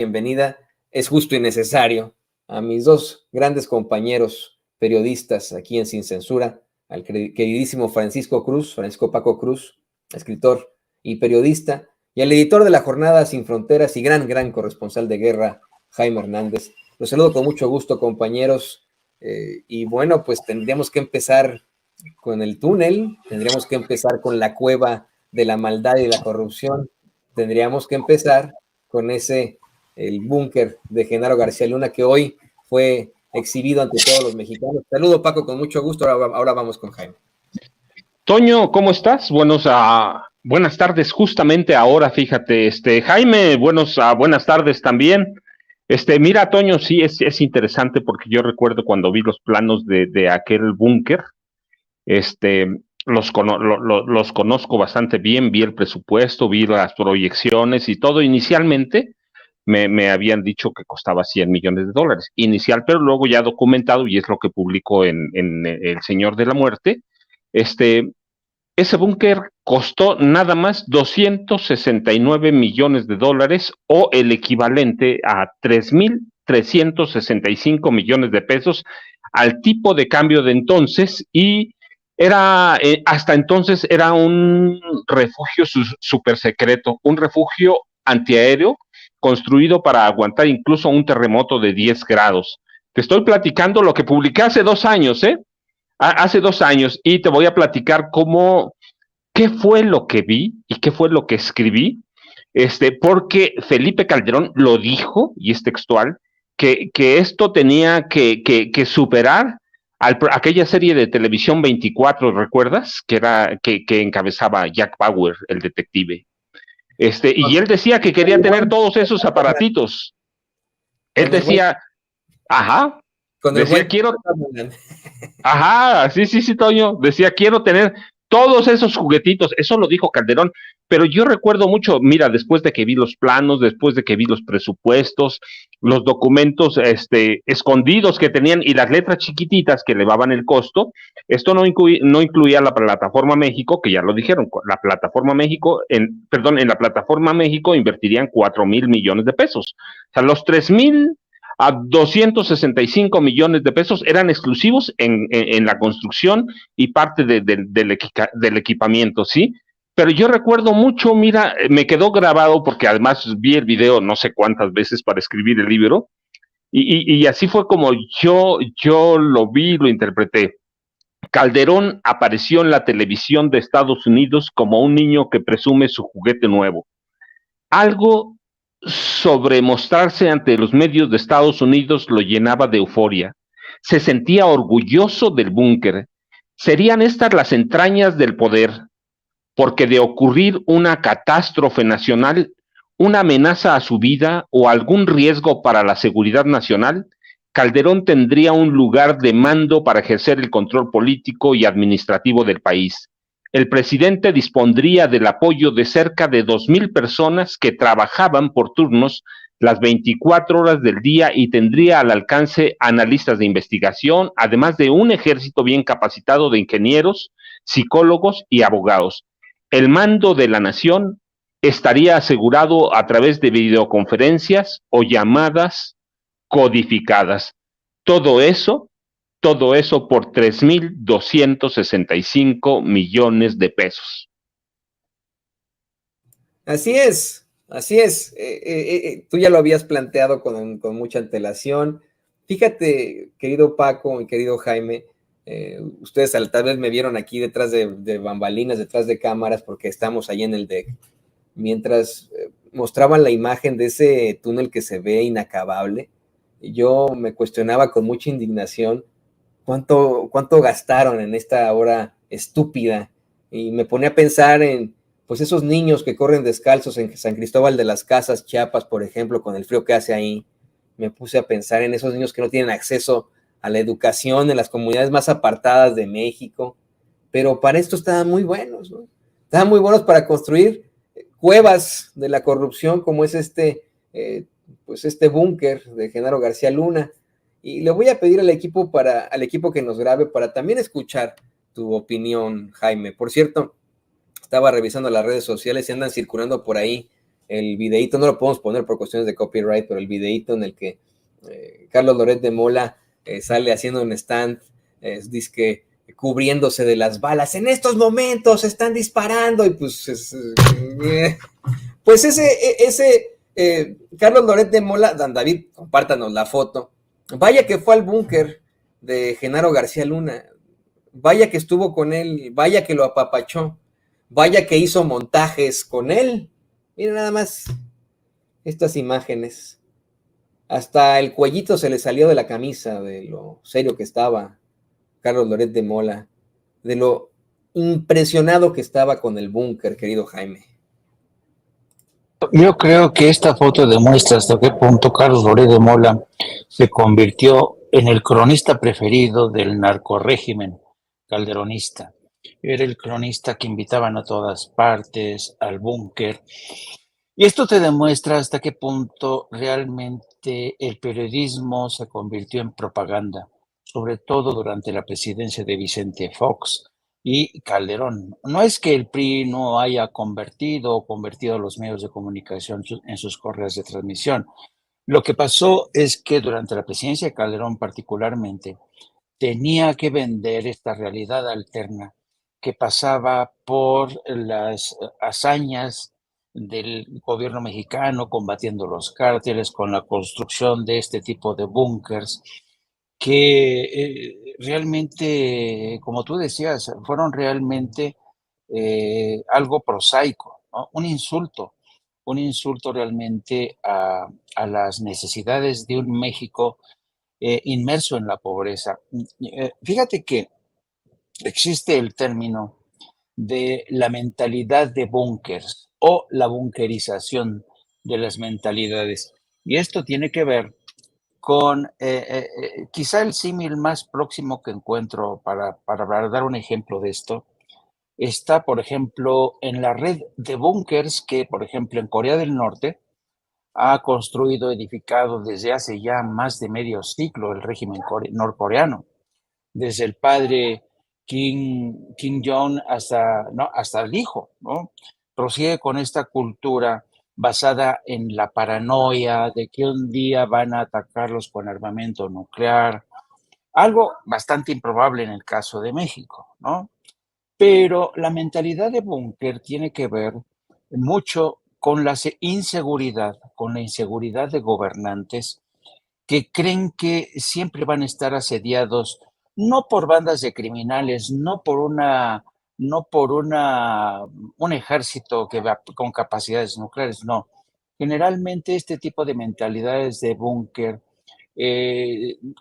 bienvenida, es justo y necesario, a mis dos grandes compañeros periodistas aquí en Sin Censura, al queridísimo Francisco Paco Cruz, escritor y periodista, y al editor de La Jornada Sin Fronteras y gran corresponsal de guerra, Jaime Hernández. Los saludo con mucho gusto, compañeros, y bueno, pues tendríamos que empezar con el túnel, tendríamos que empezar con la cueva de la maldad y la corrupción, tendríamos que empezar con el búnker de Genaro García Luna, que hoy fue exhibido ante todos los mexicanos. Saludo, Paco, con mucho gusto. Ahora vamos con Jaime. Toño, ¿cómo estás? Buenas tardes, justamente ahora, fíjate, Jaime, buenas tardes también. Mira, Toño, sí, es interesante porque yo recuerdo cuando vi los planos de aquel búnker, los conozco bastante bien, vi el presupuesto, vi las proyecciones y todo. Inicialmente me habían dicho que costaba $100 millones, inicial, pero luego ya documentado, y es lo que publicó en El Señor de la Muerte. Ese búnker costó nada más $269 millones, o el equivalente a 3,365 millones de pesos al tipo de cambio de entonces, y hasta entonces era un refugio súper secreto, un refugio antiaéreo construido para aguantar incluso un terremoto de 10 grados. Te estoy platicando lo que publiqué hace 2 años, hace 2 años, y te voy a platicar qué fue lo que vi y qué fue lo que escribí, porque Felipe Calderón lo dijo, y es textual, que esto tenía que superar aquella serie de televisión 24, ¿recuerdas? Que encabezaba Jack Bauer, el detective. Y él decía que quería tener todos esos aparatitos. Él decía, ajá, decía, quiero, ajá, sí, Toño, decía, quiero tener todos esos juguetitos. Eso lo dijo Calderón, pero yo recuerdo mucho, mira, después de que vi los planos, después de que vi los presupuestos, los documentos escondidos que tenían y las letras chiquititas que elevaban el costo. Esto no incluía la plataforma México, que ya lo dijeron, la plataforma México, en la plataforma México invertirían $4,000 millones. O sea, los 3,000 a 265 millones de pesos eran exclusivos en la construcción y parte del equipamiento, ¿sí? Pero yo recuerdo mucho, mira, me quedó grabado porque además vi el video no sé cuántas veces para escribir el libro, y así fue como yo lo vi, lo interpreté. Calderón apareció en la televisión de Estados Unidos como un niño que presume su juguete nuevo. Algo sobre mostrarse ante los medios de Estados Unidos lo llenaba de euforia. Se sentía orgulloso del búnker. Serían estas las entrañas del poder, porque de ocurrir una catástrofe nacional, una amenaza a su vida o algún riesgo para la seguridad nacional, Calderón tendría un lugar de mando para ejercer el control político y administrativo del país. El presidente dispondría del apoyo de cerca de 2,000 personas que trabajaban por turnos las 24 horas del día y tendría al alcance analistas de investigación, además de un ejército bien capacitado de ingenieros, psicólogos y abogados. El mando de la nación estaría asegurado a través de videoconferencias o llamadas codificadas. Todo eso por 3,265 millones de pesos. Así es. Tú ya lo habías planteado con mucha antelación. Fíjate, querido Paco y querido Jaime, ustedes tal vez me vieron aquí detrás de bambalinas, detrás de cámaras, porque estamos ahí en el deck, mientras mostraban la imagen de ese túnel que se ve inacabable. Yo me cuestionaba con mucha indignación cuánto gastaron en esta obra estúpida, y me ponía a pensar en pues esos niños que corren descalzos en San Cristóbal de las Casas, Chiapas, por ejemplo, con el frío que hace ahí. Me puse a pensar en esos niños que no tienen acceso a la educación en las comunidades más apartadas de México, pero para esto estaban muy buenos, ¿no? Estaban muy buenos para construir cuevas de la corrupción, como es pues este búnker de Genaro García Luna. Y le voy a pedir al equipo que nos grabe para también escuchar tu opinión, Jaime. Por cierto, estaba revisando las redes sociales y andan circulando por ahí el videíto, no lo podemos poner por cuestiones de copyright, pero el videíto en el que Carlos Loret de Mola sale haciendo un stand, dizque cubriéndose de las balas. En estos momentos están disparando y pues pues ese Carlos Loret de Mola, Dan David, compártanos la foto. Vaya que fue al búnker de Genaro García Luna. Vaya que estuvo con él, vaya que lo apapachó, vaya que hizo montajes con él. Miren nada más estas imágenes. Hasta el cuellito se le salió de la camisa de lo serio que estaba Carlos Loret de Mola, de lo impresionado que estaba con el búnker, querido Jaime. Yo creo que esta foto demuestra hasta qué punto Carlos Loret de Mola se convirtió en el cronista preferido del narcorrégimen calderonista. Era el cronista que invitaban a todas partes, al búnker. Y esto te demuestra hasta qué punto realmente el periodismo se convirtió en propaganda, sobre todo durante la presidencia de Vicente Fox y Calderón. No es que el PRI no haya convertido a los medios de comunicación en sus correas de transmisión. Lo que pasó es que durante la presidencia de Calderón particularmente tenía que vender esta realidad alterna que pasaba por las hazañas del gobierno mexicano combatiendo los cárteles con la construcción de este tipo de búnkers que realmente, como tú decías, fueron realmente algo prosaico, ¿no? Un insulto realmente a las necesidades de un México inmerso en la pobreza. Fíjate que existe el término de la mentalidad de búnkers o la bunkerización de las mentalidades. Y esto tiene que ver con quizá el símil más próximo que encuentro para dar un ejemplo de esto. Está, por ejemplo, en la red de búnkers que, por ejemplo, en Corea del Norte ha construido, edificado desde hace ya más de medio siglo el régimen norcoreano, desde el padre Kim Jong hasta, ¿no? hasta el hijo, ¿no? Prosigue con esta cultura basada en la paranoia de que un día van a atacarlos con armamento nuclear, algo bastante improbable en el caso de México, ¿no? Pero la mentalidad de búnker tiene que ver mucho con la inseguridad, con la inseguridad de gobernantes que creen que siempre van a estar asediados no por bandas de criminales, no por un ejército que va con capacidades nucleares, no. Generalmente este tipo de mentalidades de búnker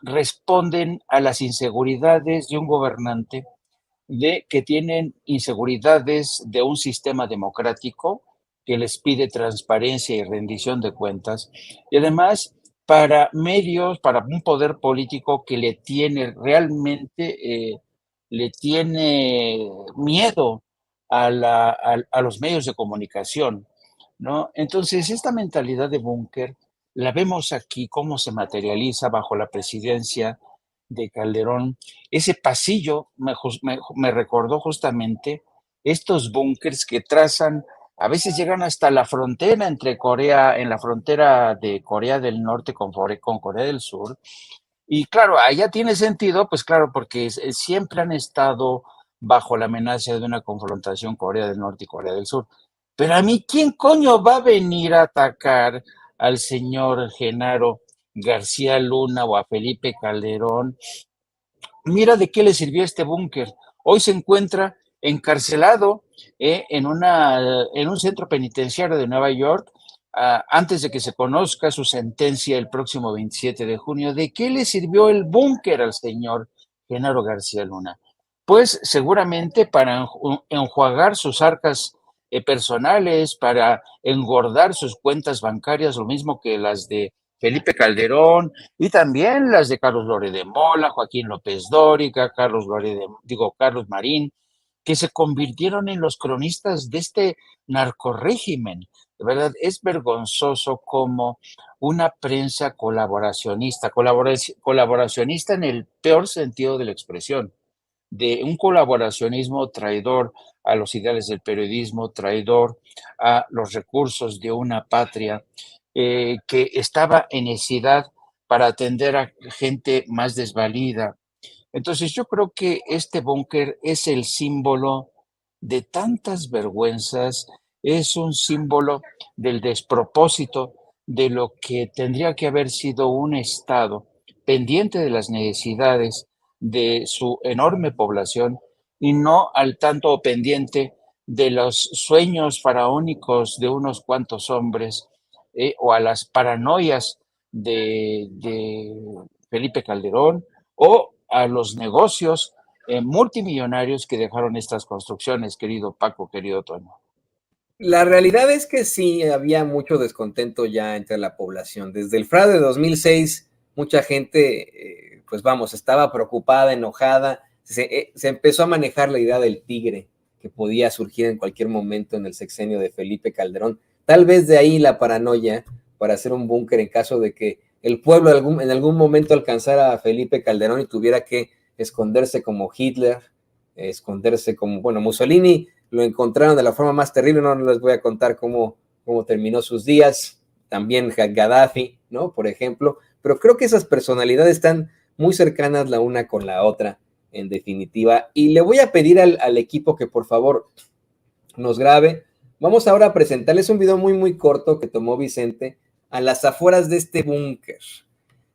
responden a las inseguridades de un gobernante de que tienen inseguridades de un sistema democrático que les pide transparencia y rendición de cuentas, y además para medios, para un poder político que le tiene realmente, le tiene miedo a los medios de comunicación, ¿no? Entonces, esta mentalidad de búnker la vemos aquí, cómo se materializa bajo la presidencia de Calderón. Ese pasillo me recordó justamente estos búnkers que trazan, a veces llegan hasta la frontera entre Corea, en la frontera de Corea del Norte con Corea del Sur. Y claro, allá tiene sentido, pues claro, porque siempre han estado bajo la amenaza de una confrontación Corea del Norte y Corea del Sur. Pero a mí, ¿quién coño va a venir a atacar al señor Genaro García Luna o a Felipe Calderón? Mira de qué le sirvió este búnker. Hoy se encuentra encarcelado en un centro penitenciario de Nueva York antes de que se conozca su sentencia el próximo 27 de junio. ¿De qué le sirvió el búnker al señor Genaro García Luna? Pues seguramente para enjuagar sus arcas personales, para engordar sus cuentas bancarias, lo mismo que las de Felipe Calderón, y también las de Carlos Loret de Mola, Joaquín López Dóriga, Carlos Marín, que se convirtieron en los cronistas de este narcorrégimen. De verdad, es vergonzoso como una prensa colaboracionista en el peor sentido de la expresión, de un colaboracionismo traidor a los ideales del periodismo, traidor a los recursos de una patria que estaba en necesidad para atender a gente más desvalida. Entonces yo creo que este búnker es el símbolo de tantas vergüenzas, es un símbolo del despropósito de lo que tendría que haber sido un Estado pendiente de las necesidades de su enorme población y no al tanto pendiente de los sueños faraónicos de unos cuantos hombres o a las paranoias de Felipe Calderón o a los negocios multimillonarios que dejaron estas construcciones, querido Paco, querido Toño. La realidad es que sí, había mucho descontento ya entre la población. Desde el fraude de 2006, mucha gente, pues vamos, estaba preocupada, enojada. Se empezó a manejar la idea del tigre que podía surgir en cualquier momento en el sexenio de Felipe Calderón. Tal vez de ahí la paranoia para hacer un búnker en caso de que el pueblo en algún momento alcanzara a Felipe Calderón y tuviera que esconderse como Hitler, esconderse como, bueno, Mussolini lo encontraron de la forma más terrible, no les voy a contar cómo terminó sus días, también Gaddafi, ¿no? Por ejemplo, pero creo que esas personalidades están muy cercanas la una con la otra, en definitiva, y le voy a pedir al equipo que por favor nos grabe. Vamos ahora a presentarles un video muy corto que tomó Vicente a las afueras de este búnker.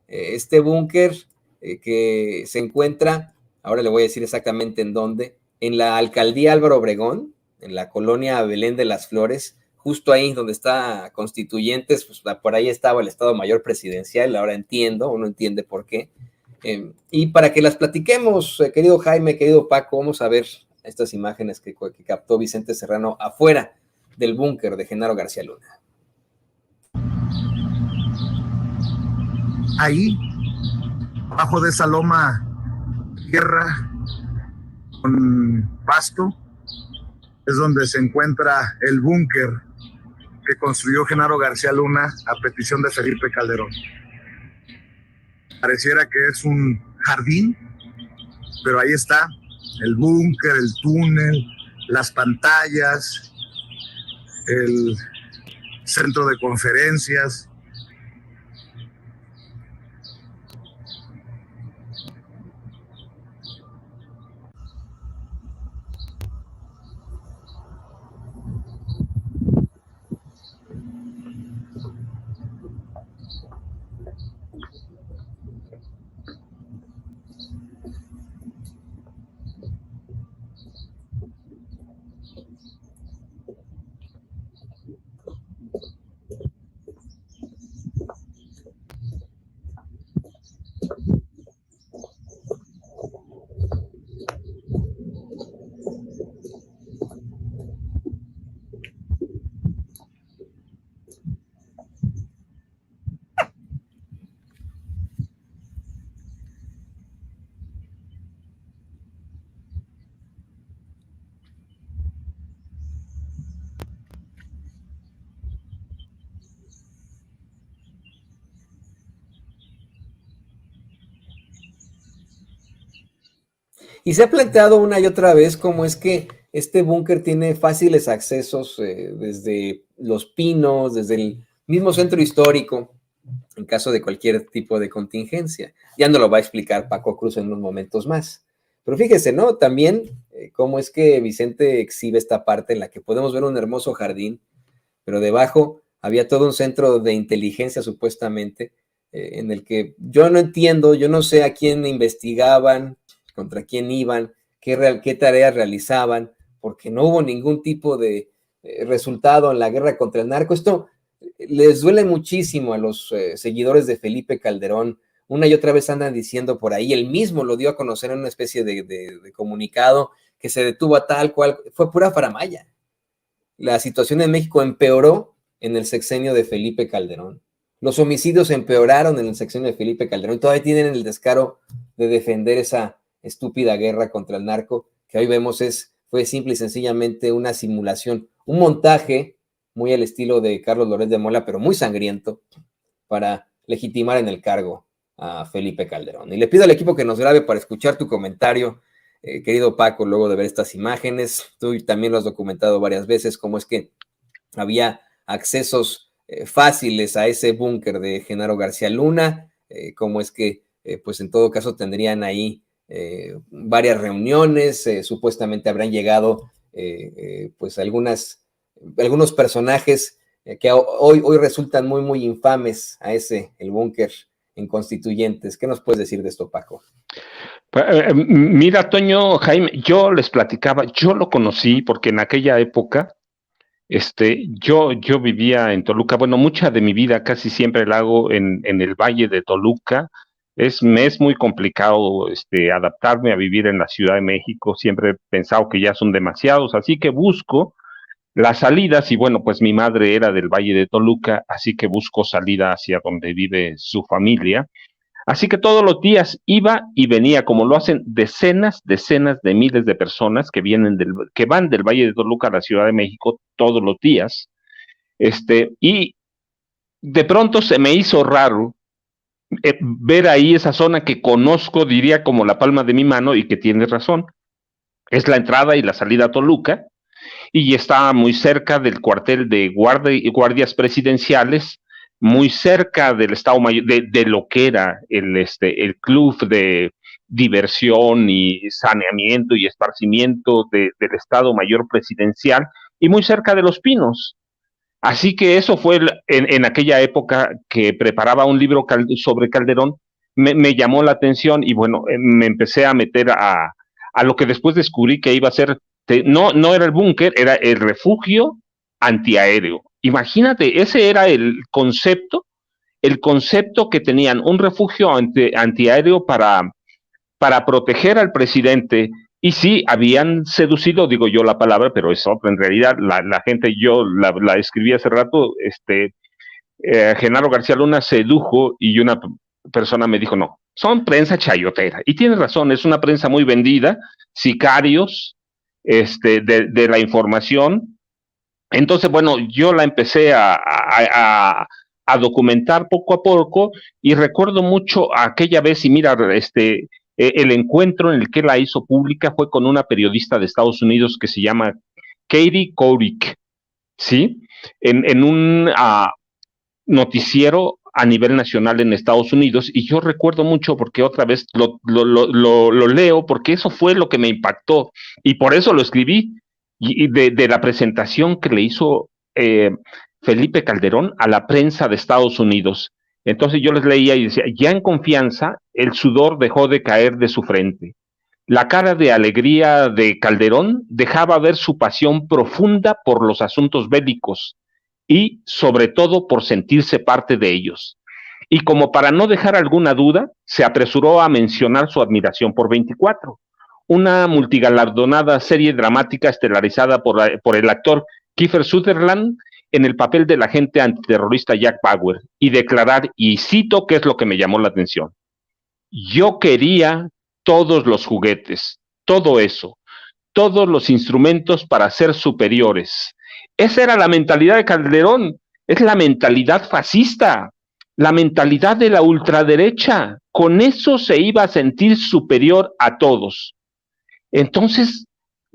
Este búnker que se encuentra, ahora le voy a decir exactamente en dónde, en la alcaldía Álvaro Obregón, en la colonia Belén de las Flores, justo ahí donde está Constituyentes, pues por ahí estaba el Estado Mayor Presidencial, ahora entiendo, uno entiende por qué. Y para que las platiquemos, querido Jaime, querido Paco, vamos a ver estas imágenes que captó Vicente Serrano afuera del búnker de Genaro García Luna. Ahí, abajo de esa loma, tierra con pasto, es donde se encuentra el búnker que construyó Genaro García Luna a petición de Felipe Calderón. Pareciera que es un jardín, pero ahí está el búnker, el túnel, las pantallas, el centro de conferencias. Y se ha planteado una y otra vez cómo es que este búnker tiene fáciles accesos desde Los Pinos, desde el mismo centro histórico, en caso de cualquier tipo de contingencia. Ya nos lo va a explicar Paco Cruz en unos momentos más. Pero fíjese, ¿no? También cómo es que Vicente exhibe esta parte en la que podemos ver un hermoso jardín, pero debajo había todo un centro de inteligencia supuestamente, en el que yo no entiendo, yo no sé a quién investigaban, contra quién iban, qué tareas realizaban, porque no hubo ningún tipo de resultado en la guerra contra el narco. Esto les duele muchísimo a los seguidores de Felipe Calderón. Una y otra vez andan diciendo por ahí, él mismo lo dio a conocer en una especie de comunicado, que se detuvo a tal cual, fue pura faramalla. La situación en México empeoró en el sexenio de Felipe Calderón. Los homicidios empeoraron en el sexenio de Felipe Calderón. Todavía tienen el descaro de defender esa estúpida guerra contra el narco, que hoy vemos fue simple y sencillamente una simulación, un montaje muy al estilo de Carlos Loret de Mola, pero muy sangriento, para legitimar en el cargo a Felipe Calderón. Y le pido al equipo que nos grabe para escuchar tu comentario. querido Paco, luego de ver estas imágenes, tú también lo has documentado varias veces, cómo es que había accesos fáciles a ese búnker de Genaro García Luna, cómo es que, pues en todo caso, tendrían ahí varias reuniones, supuestamente habrán llegado, pues algunos personajes que hoy resultan muy infames a el búnker en Constituyentes. ¿Qué nos puedes decir de esto, Paco? Mira, Toño, Jaime, yo les platicaba, yo lo conocí porque en aquella época, yo vivía en Toluca. Bueno, mucha de mi vida casi siempre la hago en el Valle de Toluca. Me es muy complicado adaptarme a vivir en la Ciudad de México. Siempre he pensado que ya son demasiados, así que busco las salidas. Y bueno, pues mi madre era del Valle de Toluca, así que busco salida hacia donde vive su familia. Así que todos los días iba y venía, como lo hacen decenas de miles de personas que van del Valle de Toluca a la Ciudad de México todos los días. Y de pronto se me hizo raro ver ahí esa zona que conozco, diría, como la palma de mi mano, y que tienes razón. Es la entrada y la salida a Toluca, y está muy cerca del cuartel de guardias presidenciales, muy cerca del Estado Mayor, de lo que era el club de diversión y saneamiento y esparcimiento del Estado Mayor Presidencial, y muy cerca de Los Pinos. Así que eso fue en aquella época que preparaba un libro sobre Calderón. Me llamó la atención y bueno, me empecé a meter a lo que después descubrí que iba a ser, no era el búnker, era el refugio antiaéreo. Imagínate, ese era el concepto que tenían, un refugio antiaéreo para proteger al presidente. Y sí, habían seducido, digo yo la palabra, pero es otra, en realidad la gente, yo la escribí hace rato, Genaro García Luna sedujo, y una persona me dijo, no, son prensa chayotera. Y tienes razón, es una prensa muy vendida, sicarios de la información. Entonces, bueno, yo la empecé a documentar poco a poco, y recuerdo mucho aquella vez, y mira, el encuentro en el que la hizo pública fue con una periodista de Estados Unidos que se llama Katie Couric, ¿sí? En un noticiero a nivel nacional en Estados Unidos. Y yo recuerdo mucho porque otra vez lo leo, porque eso fue lo que me impactó, y por eso lo escribí, y de la presentación que le hizo Felipe Calderón a la prensa de Estados Unidos. Entonces yo les leía y decía, ya en confianza, el sudor dejó de caer de su frente. La cara de alegría de Calderón dejaba ver su pasión profunda por los asuntos bélicos y, sobre todo, por sentirse parte de ellos. Y como para no dejar alguna duda, se apresuró a mencionar su admiración por 24, una multigalardonada serie dramática estelarizada por el actor Kiefer Sutherland en el papel del agente antiterrorista Jack Bauer, y declarar, y cito, qué es lo que me llamó la atención: yo quería todos los juguetes, todo eso, todos los instrumentos para ser superiores. Esa era la mentalidad de Calderón, es la mentalidad fascista, la mentalidad de la ultraderecha. Con eso se iba a sentir superior a todos. Entonces,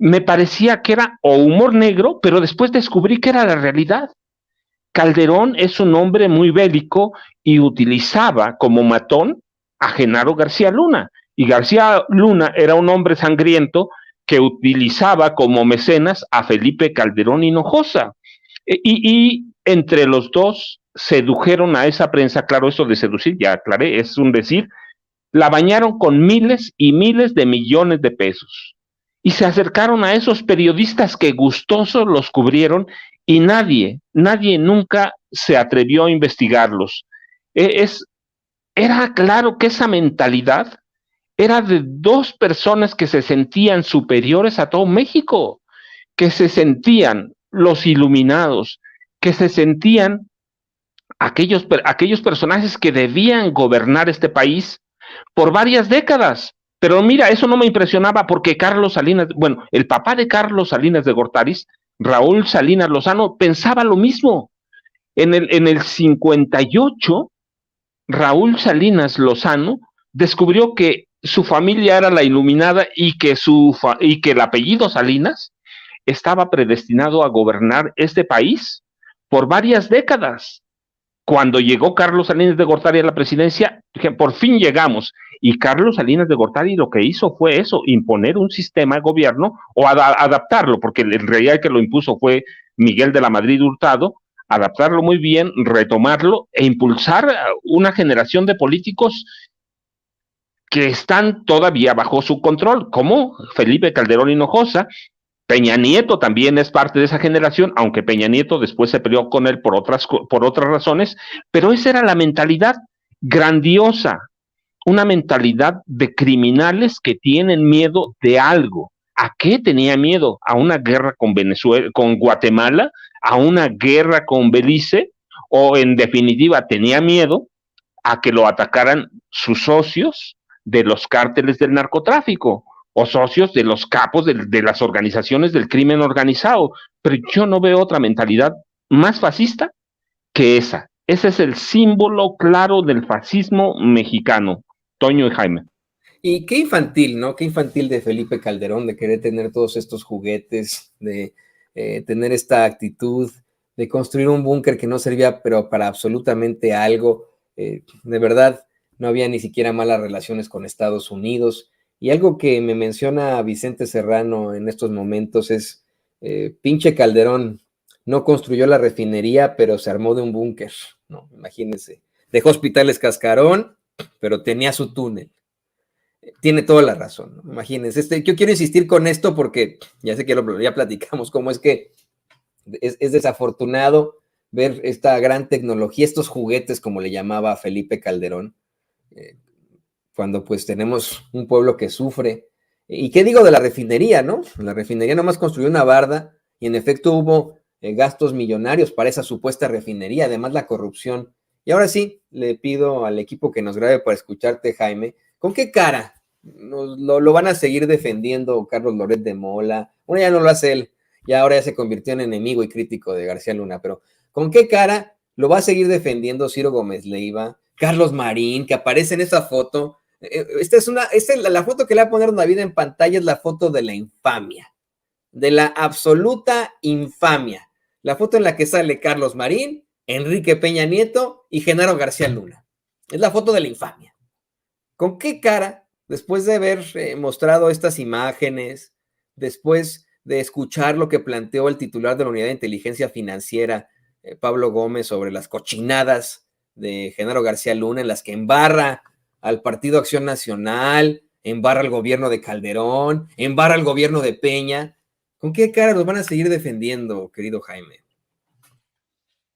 me parecía que era o humor negro, pero después descubrí que era la realidad. Calderón es un hombre muy bélico y utilizaba como matón a Genaro García Luna. Y García Luna era un hombre sangriento que utilizaba como mecenas a Felipe Calderón Hinojosa. Y entre los dos sedujeron a esa prensa. Claro, eso de seducir, ya aclaré, es un decir. La bañaron con miles y miles de millones de pesos. Y se acercaron a esos periodistas que gustosos los cubrieron, y nadie nunca se atrevió a investigarlos. Era claro que esa mentalidad era de dos personas que se sentían superiores a todo México, que se sentían los iluminados, que se sentían aquellos personajes que debían gobernar este país por varias décadas. Pero mira, eso no me impresionaba, porque Carlos Salinas, bueno, el papá de Carlos Salinas de Gortari, Raúl Salinas Lozano, pensaba lo mismo. En el 58, Raúl Salinas Lozano descubrió que su familia era la iluminada y que el apellido Salinas estaba predestinado a gobernar este país por varias décadas. Cuando llegó Carlos Salinas de Gortari a la presidencia, que por fin llegamos. Y Carlos Salinas de Gortari lo que hizo fue eso, imponer un sistema de gobierno o adaptarlo, porque en realidad el que lo impuso fue Miguel de la Madrid Hurtado, adaptarlo muy bien, retomarlo e impulsar una generación de políticos que están todavía bajo su control, como Felipe Calderón Hinojosa. Peña Nieto también es parte de esa generación, aunque Peña Nieto después se peleó con él por otras razones, pero esa era la mentalidad grandiosa, una mentalidad de criminales que tienen miedo de algo. ¿A qué tenía miedo? ¿A una guerra con Venezuela, con Guatemala? ¿A una guerra con Belice? ¿O en definitiva tenía miedo a que lo atacaran sus socios de los cárteles del narcotráfico o socios de los capos de las organizaciones del crimen organizado? Pero yo no veo otra mentalidad más fascista que esa. Ese es el símbolo claro del fascismo mexicano, Toño y Jaime. Y qué infantil, ¿no? Qué infantil de Felipe Calderón de querer tener todos estos juguetes, de tener esta actitud, de construir un búnker que no servía pero para absolutamente algo. De verdad, no había ni siquiera malas relaciones con Estados Unidos. Y algo que me menciona Vicente Serrano en estos momentos es, pinche Calderón, no construyó la refinería, pero se armó de un búnker, ¿no? Imagínense. Dejó Hospitales Cascarón, pero tenía su túnel. Tiene toda la razón, ¿no? Imagínense. Yo quiero insistir con esto porque ya sé que ya platicamos cómo es que es desafortunado ver esta gran tecnología, estos juguetes, como le llamaba Felipe Calderón, cuando pues tenemos un pueblo que sufre. ¿Y qué digo de la refinería, no? La refinería nomás construyó una barda y en efecto hubo gastos millonarios para esa supuesta refinería, además la corrupción. Y ahora sí, le pido al equipo que nos grabe para escucharte, Jaime, ¿con qué cara lo van a seguir defendiendo Carlos Loret de Mola? Bueno, ya no lo hace él, ya ahora ya se convirtió en enemigo y crítico de García Luna, pero ¿con qué cara lo va a seguir defendiendo Ciro Gómez Leiva, Carlos Marín, que aparece en esa foto? La foto que le va a poner David en pantalla es la foto de la infamia, de la absoluta infamia. La foto en la que sale Carlos Marín, Enrique Peña Nieto y Genaro García Luna. Es la foto de la infamia. ¿Con qué cara, después de haber mostrado estas imágenes, después de escuchar lo que planteó el titular de la Unidad de Inteligencia Financiera, Pablo Gómez, sobre las cochinadas de Genaro García Luna, en las que embarra al Partido Acción Nacional, embarra al gobierno de Calderón, embarra al gobierno de Peña? ¿Con qué cara los van a seguir defendiendo, querido Jaime?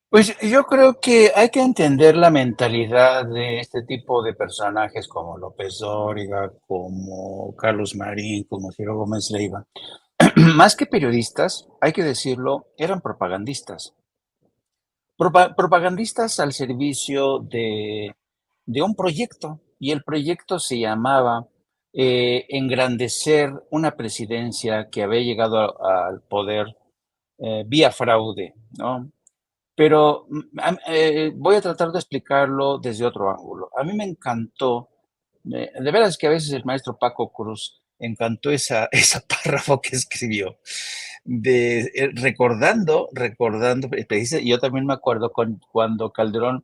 Pues yo creo que hay que entender la mentalidad de este tipo de personajes como López Dóriga, como Carlos Marín, como Ciro Gómez Leiva. Más que periodistas, hay que decirlo, eran propagandistas. Propagandistas al servicio de un proyecto, y el proyecto se llamaba engrandecer una presidencia que había llegado al poder vía fraude, ¿no? Pero voy a tratar de explicarlo desde otro ángulo. A mí me encantó, de veras que a veces el maestro Paco Cruz encantó ese párrafo que escribió, recordando, y yo también me acuerdo cuando Calderón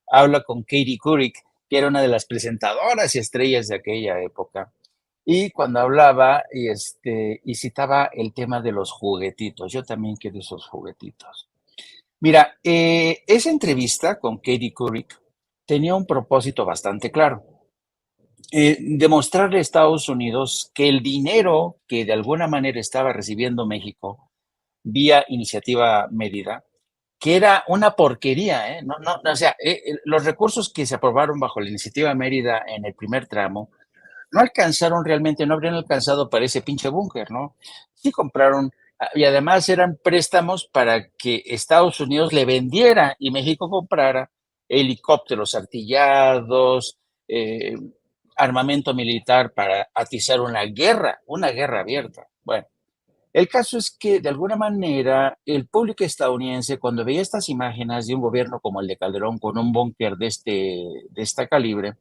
habla con Katie Couric, que era una de las presentadoras y estrellas de aquella época, y cuando hablaba y citaba el tema de los juguetitos. Yo también quiero esos juguetitos. Mira, esa entrevista con Katie Couric tenía un propósito bastante claro. Demostrarle a Estados Unidos que el dinero que de alguna manera estaba recibiendo México vía Iniciativa Mérida, que era una porquería, o sea, los recursos que se aprobaron bajo la Iniciativa Mérida en el primer tramo no alcanzaron realmente, no habrían alcanzado para ese pinche búnker, ¿no? Sí compraron, y además eran préstamos para que Estados Unidos le vendiera y México comprara helicópteros artillados, armamento militar para atizar una guerra abierta. Bueno, el caso es que de alguna manera el público estadounidense, cuando veía estas imágenes de un gobierno como el de Calderón con un búnker de esta calibre,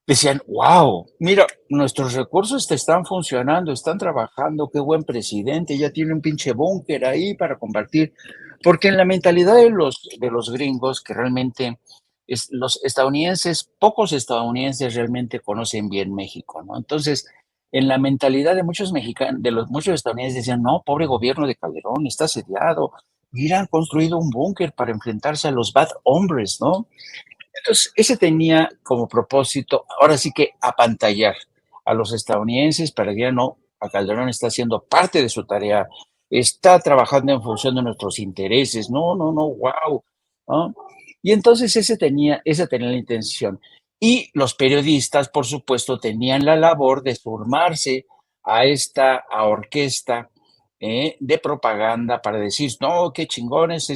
decían, wow, mira, nuestros recursos te están funcionando, están trabajando, qué buen presidente, ya tiene un pinche búnker ahí para compartir. Porque en la mentalidad de los gringos, que realmente los estadounidenses, pocos estadounidenses realmente conocen bien México, ¿no? Entonces, en la mentalidad de muchos mexicanos, de los muchos estadounidenses decían, no, pobre gobierno de Calderón, está asediado, mira, han construido un búnker para enfrentarse a los bad hombres, ¿no? Entonces, ese tenía como propósito, ahora sí que apantallar a los estadounidenses para que ya no, a Calderón está haciendo parte de su tarea, está trabajando en función de nuestros intereses, no, no, no, wow, ¿no? Y entonces esa tenía la intención. Y los periodistas, por supuesto, tenían la labor de sumarse a esta orquesta de propaganda para decir, no, qué chingones,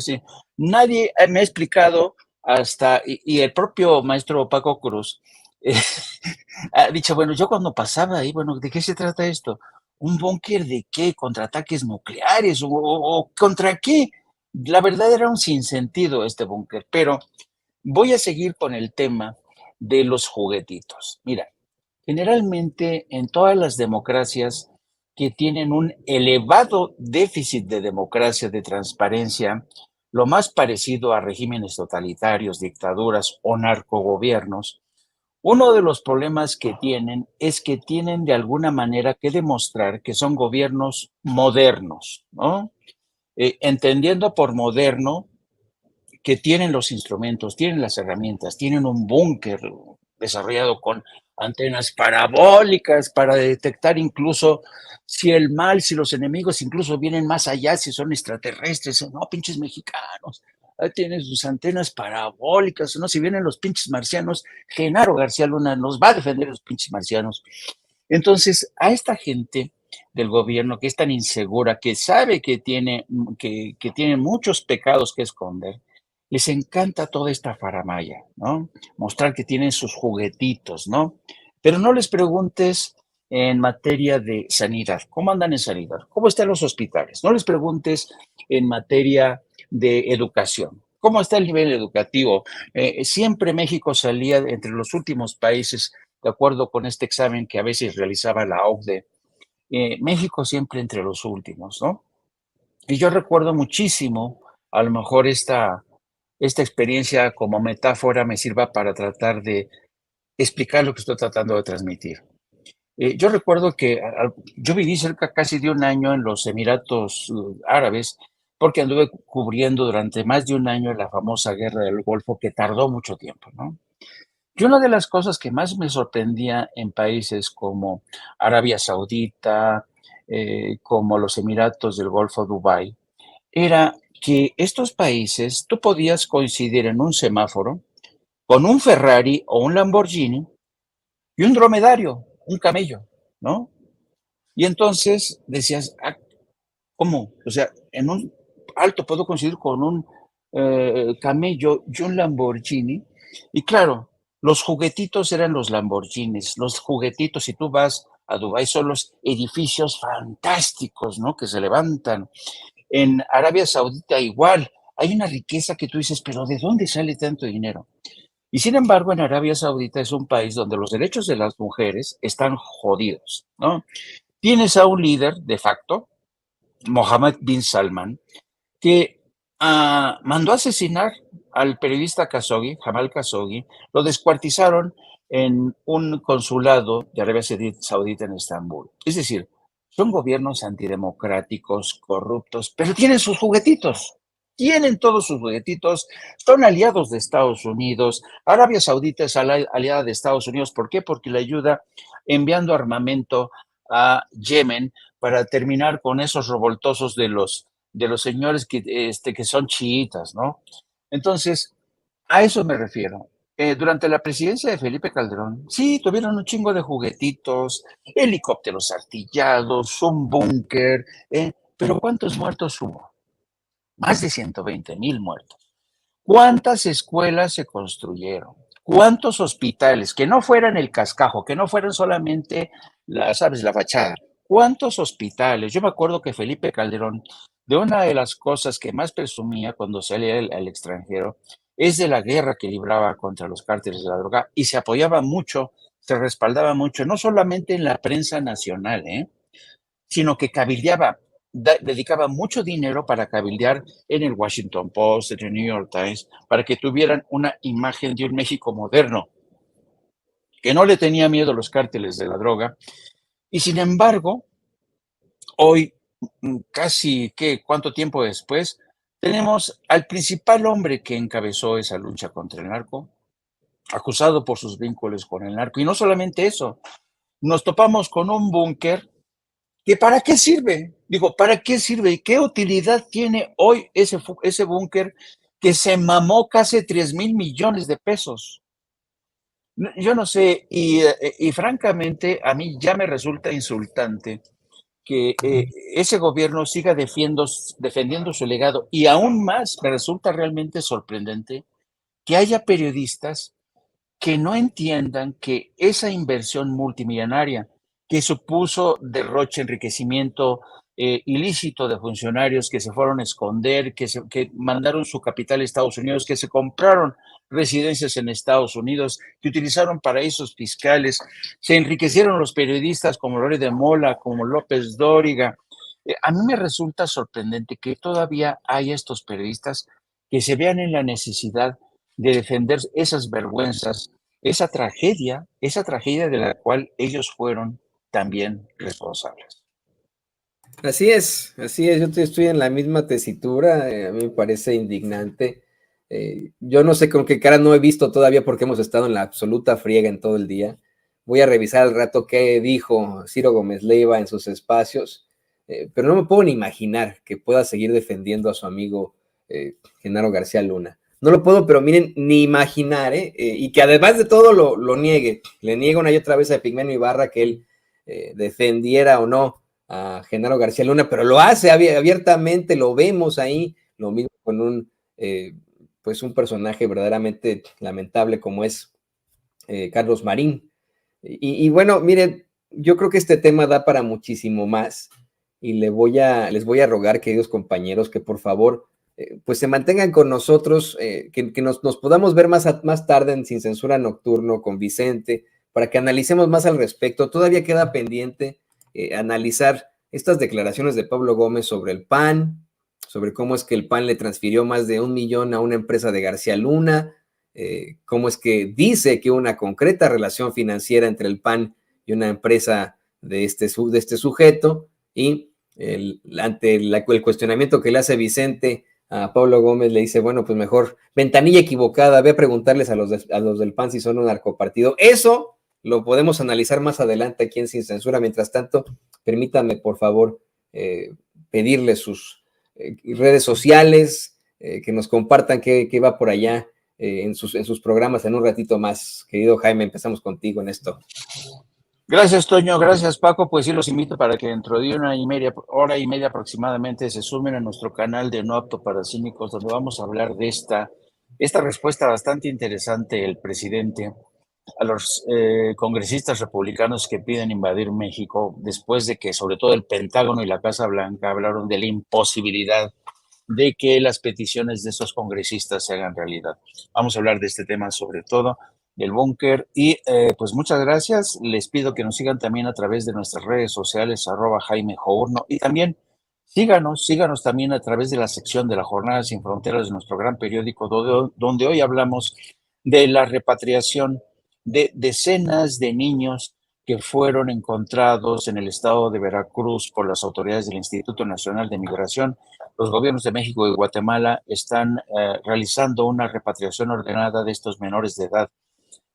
nadie me ha explicado hasta, y el propio maestro Paco Cruz eh, ha dicho, bueno, yo cuando pasaba ahí, bueno, ¿de qué se trata esto? ¿Un búnker de qué? ¿Contra ataques nucleares? O contra qué? La verdad era un sinsentido este búnker, pero voy a seguir con el tema de los juguetitos. Mira, generalmente en todas las democracias que tienen un elevado déficit de democracia, de transparencia, lo más parecido a regímenes totalitarios, dictaduras o narcogobiernos, uno de los problemas que tienen es que tienen de alguna manera que demostrar que son gobiernos modernos, ¿no? Entendiendo por moderno que tienen los instrumentos, tienen las herramientas, tienen un búnker desarrollado con antenas parabólicas para detectar incluso si el mal, si los enemigos incluso vienen más allá, si son extraterrestres, no, pinches mexicanos. Ahí tienen sus antenas parabólicas, no, si vienen los pinches marcianos, Genaro García Luna nos va a defender los pinches marcianos. Entonces, a esta gente del gobierno que es tan insegura, que sabe que tiene muchos pecados que esconder, les encanta toda esta faramaya, ¿no? Mostrar que tienen sus juguetitos, ¿no? Pero no les preguntes en materia de sanidad, ¿cómo andan en sanidad? ¿Cómo están los hospitales? No les preguntes en materia de educación. ¿Cómo está el nivel educativo? Siempre México salía entre los últimos países, de acuerdo con este examen que a veces realizaba la OCDE. México siempre entre los últimos, ¿no? Y yo recuerdo muchísimo, a lo mejor esta experiencia como metáfora me sirva para tratar de explicar lo que estoy tratando de transmitir. Yo recuerdo que yo viví cerca casi de un año en los Emiratos Árabes porque anduve cubriendo durante más de un año la famosa guerra del Golfo que tardó mucho tiempo, ¿no? Y una de las cosas que más me sorprendía en países como Arabia Saudita, como los Emiratos del Golfo, Dubái, era que estos países tú podías coincidir en un semáforo con un Ferrari o un Lamborghini y un dromedario, un camello, ¿no? Y entonces decías, ah, ¿cómo? O sea, en un alto puedo coincidir con un camello y un Lamborghini. Y claro, los juguetitos eran los Lamborghinis, los juguetitos, si tú vas a Dubái, son los edificios fantásticos, ¿no? Que se levantan. En Arabia Saudita igual, hay una riqueza que tú dices, pero ¿de dónde sale tanto dinero? Y sin embargo, en Arabia Saudita es un país donde los derechos de las mujeres están jodidos, ¿no? Tienes a un líder de facto, Mohammed bin Salman, que mandó a asesinar al periodista Khashoggi, Jamal Khashoggi, lo descuartizaron en un consulado de Arabia Saudita en Estambul. Es decir, son gobiernos antidemocráticos, corruptos, pero tienen sus juguetitos. Tienen todos sus juguetitos, son aliados de Estados Unidos. Arabia Saudita es aliada de Estados Unidos. ¿Por qué? Porque le ayuda enviando armamento a Yemen para terminar con esos revoltosos de los señores que son chiitas, ¿no? Entonces, a eso me refiero. Durante la presidencia de Felipe Calderón, sí, tuvieron un chingo de juguetitos, helicópteros artillados, un búnker, pero ¿cuántos muertos hubo? Más de 120,000 muertos. ¿Cuántas escuelas se construyeron? ¿Cuántos hospitales? Que no fueran el cascajo, que no fueran solamente, ¿sabes?, la fachada. ¿Cuántos hospitales? Yo me acuerdo que Felipe Calderón, de una de las cosas que más presumía cuando salía al extranjero, es de la guerra que libraba contra los cárteles de la droga y se apoyaba mucho, se respaldaba mucho, no solamente en la prensa nacional, sino que cabildeaba, dedicaba mucho dinero para cabildear en el Washington Post, en el New York Times, para que tuvieran una imagen de un México moderno, que no le tenía miedo a los cárteles de la droga. Y sin embargo, hoy, casi, ¿cuánto tiempo después? Tenemos al principal hombre que encabezó esa lucha contra el narco, acusado por sus vínculos con el narco. Y no solamente eso, nos topamos con un búnker que ¿para qué sirve? Digo, ¿para qué sirve? ¿Y qué utilidad tiene hoy ese búnker que se mamó casi 3,000 millones de pesos? Yo no sé, y francamente a mí ya me resulta insultante que ese gobierno siga defendiendo su legado, y aún más me resulta realmente sorprendente que haya periodistas que no entiendan que esa inversión multimillonaria que supuso derroche, enriquecimiento ilícito de funcionarios que se fueron a esconder, que mandaron su capital a Estados Unidos, que se compraron residencias en Estados Unidos, que utilizaron paraísos fiscales, se enriquecieron los periodistas como Lore de Mola, como López Dóriga. A mí me resulta sorprendente que todavía haya estos periodistas que se vean en la necesidad de defender esas vergüenzas, esa tragedia de la cual ellos fueron también responsables. Así es, yo estoy en la misma tesitura, a mí me parece indignante. Yo no sé con qué cara no he visto todavía porque hemos estado en la absoluta friega en todo el día. Voy a revisar al rato qué dijo Ciro Gómez Leiva en sus espacios, pero no me puedo ni imaginar que pueda seguir defendiendo a su amigo Genaro García Luna. No lo puedo, pero miren, ni imaginar, y que además de todo lo niegue. Le niega una y otra vez a Epigmenio Ibarra que él defendiera o no a Genaro García Luna, pero lo hace abiertamente, lo vemos ahí, lo mismo con pues un personaje verdaderamente lamentable como es Carlos Marín. Y bueno, miren, yo creo que este tema da para muchísimo más y les voy a rogar, queridos compañeros, que por favor pues se mantengan con nosotros, que nos podamos ver más tarde en Sin Censura Nocturno con Vicente, para que analicemos más al respecto. Todavía queda pendiente analizar estas declaraciones de Pablo Gómez sobre el PAN, sobre cómo es que el PAN le transfirió más de 1 millón a una empresa de García Luna, cómo es que dice que una concreta relación financiera entre el PAN y una empresa de este sujeto, y ante el cuestionamiento que le hace Vicente a Pablo Gómez, le dice, bueno, pues mejor ventanilla equivocada, ve a preguntarles a los del PAN si son un narcopartido. Eso lo podemos analizar más adelante aquí en Sin Censura. Mientras tanto, permítanme, por favor, pedirles sus redes sociales, que nos compartan qué va por allá en sus programas en un ratito más. Querido Jaime, empezamos contigo en esto. Gracias, Toño. Gracias, Paco. Pues sí, los invito para que dentro de hora y media aproximadamente se sumen a nuestro canal de No Apto para Cínicos, donde vamos a hablar de esta respuesta bastante interesante del presidente a los congresistas republicanos que piden invadir México, después de que sobre todo el Pentágono y la Casa Blanca hablaron de la imposibilidad de que las peticiones de esos congresistas se hagan realidad. Vamos a hablar de este tema sobre todo, del búnker, y pues muchas gracias. Les pido que nos sigan también a través de nuestras redes sociales, @Jaime Journo, y también síganos también a través de la sección de la Jornada Sin Fronteras de nuestro gran periódico, donde hoy hablamos de la repatriación de decenas de niños que fueron encontrados en el estado de Veracruz por las autoridades del Instituto Nacional de Migración. Los gobiernos de México y Guatemala están realizando una repatriación ordenada de estos menores de edad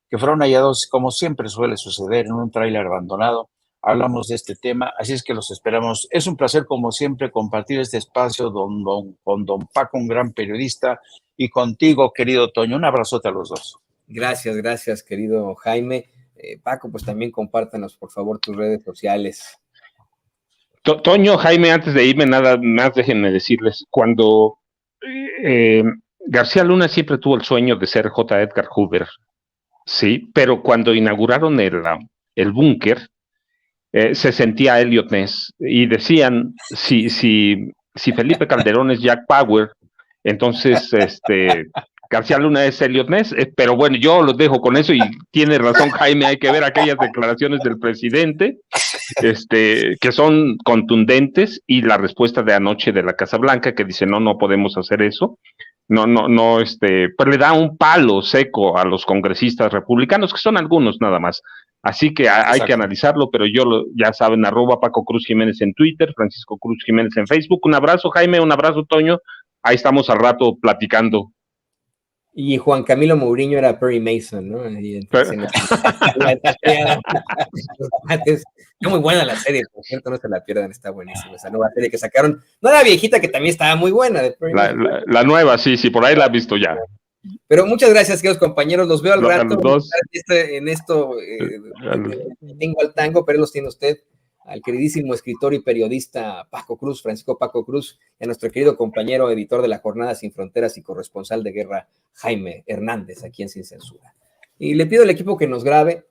que fueron hallados, como siempre suele suceder, en un tráiler abandonado. Hablamos de este tema, así es que los esperamos. Es un placer, como siempre, compartir este espacio con don Paco, un gran periodista, y contigo, querido Toño. Un abrazote a los dos. Gracias, querido Jaime. Paco, pues también compártanos, por favor, tus redes sociales. Toño, Jaime, antes de irme, nada más déjenme decirles, cuando García Luna siempre tuvo el sueño de ser J. Edgar Hoover, sí, pero cuando inauguraron el búnker, se sentía Elliot Ness, y decían, si Felipe Calderón es Jack Bauer, entonces García Luna es Elliot Ness, pero bueno, yo los dejo con eso y tiene razón Jaime, hay que ver aquellas declaraciones del presidente, que son contundentes, y la respuesta de anoche de la Casa Blanca que dice no podemos hacer eso. No, pues le da un palo seco a los congresistas republicanos, que son algunos nada más. Así que hay que analizarlo, pero ya saben, @Paco Cruz Jiménez en Twitter, Francisco Cruz Jiménez en Facebook. Un abrazo, Jaime, un abrazo, Toño. Ahí estamos al rato platicando. Y Juan Camilo Mourinho era Perry Mason, ¿no? Está muy buena la serie, por cierto, no se la pierdan, está buenísima esa nueva serie que sacaron. No, la viejita, que también estaba muy buena. De Perry Mason. La nueva, sí, por ahí la he visto ya. Pero muchas gracias, queridos compañeros, los veo al rato. Tengo al tango, pero los tiene usted, al queridísimo escritor y periodista Paco Cruz, Francisco Paco Cruz, y a nuestro querido compañero editor de La Jornada Sin Fronteras y corresponsal de guerra, Jaime Hernández, aquí en Sin Censura. Y le pido al equipo que nos grabe,